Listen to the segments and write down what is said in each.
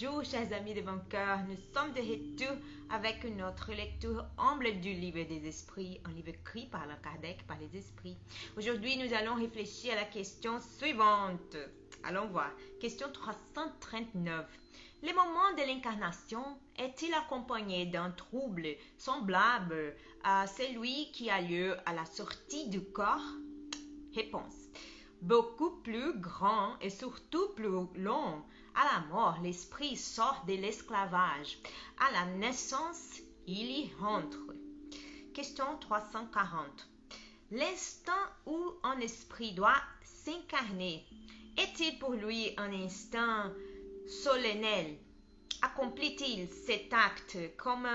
Bonjour chers amis de mon cœur, nous sommes de retour avec une autre lecture humble du livre des esprits, un livre écrit par Allan Kardec, par les esprits. Aujourd'hui, nous allons réfléchir à la question suivante. Allons voir. Question 339. Le moment de l'incarnation est-il accompagné d'un trouble semblable à celui qui a lieu à la sortie du corps? Réponse. Beaucoup plus grand et surtout plus long. À la mort, l'esprit sort de l'esclavage. À la naissance, il y rentre. Question 340. L'instant où un esprit doit s'incarner, est-il pour lui un instant solennel? Accomplit-il cet acte comme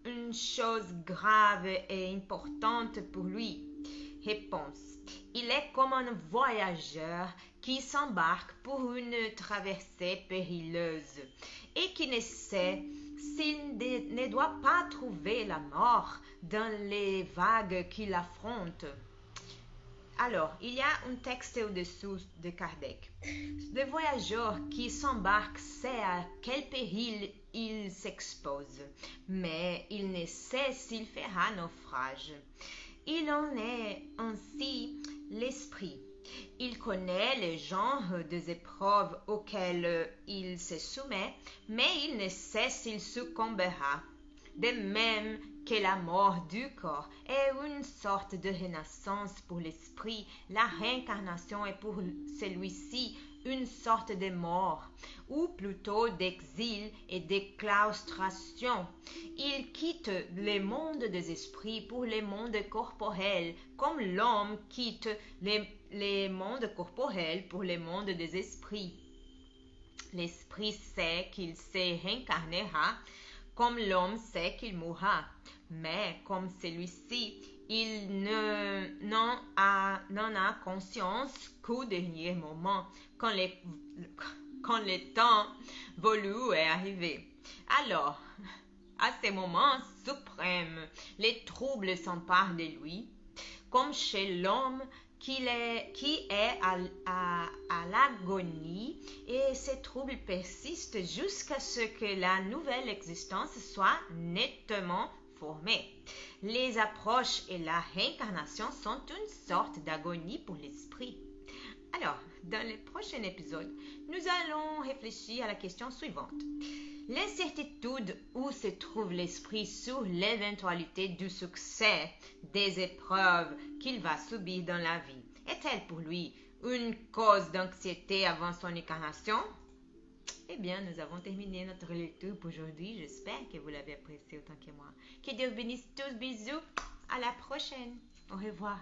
une chose grave et importante pour lui? Réponse. Il est comme un voyageur qui s'embarque pour une traversée périleuse et qui ne sait s'il ne doit pas trouver la mort dans les vagues qu'il affronte. Alors, il y a un texte au-dessous de Kardec. Le voyageur qui s'embarque sait à quel péril il s'expose, mais il ne sait s'il fera naufrage. Il en est ainsi l'esprit. Il connaît le genre des épreuves auxquelles il se soumet, mais il ne sait s'il succombera. De même que la mort du corps est une sorte de renaissance pour l'esprit, la réincarnation est pour celui-ci une sorte de mort, ou plutôt d'exil et d'éclaustration. Il quitte le monde des esprits pour le monde corporel, comme l'homme quitte le monde corporel pour le monde des esprits. L'esprit sait qu'il se réincarnera, comme l'homme sait qu'il mourra, mais comme celui-ci, il n'en a conscience qu'au dernier moment, quand le temps voulu est arrivé. Alors, à ce moment suprême, les troubles s'emparent de lui, comme chez l'homme qui est à l'agonie, et ces troubles persistent jusqu'à ce que la nouvelle existence soit nettement formée. Les approches et la réincarnation sont une sorte d'agonie pour l'esprit. Alors, dans le prochain épisode, nous allons réfléchir à la question suivante. L'incertitude où se trouve l'esprit sur l'éventualité du succès des épreuves qu'il va subir dans la vie est-elle pour lui une cause d'anxiété avant son incarnation? Eh bien, nous avons terminé notre lecture pour aujourd'hui. J'espère que vous l'avez apprécié autant que moi. Que Dieu bénisse tous. Bisous. À la prochaine. Au revoir.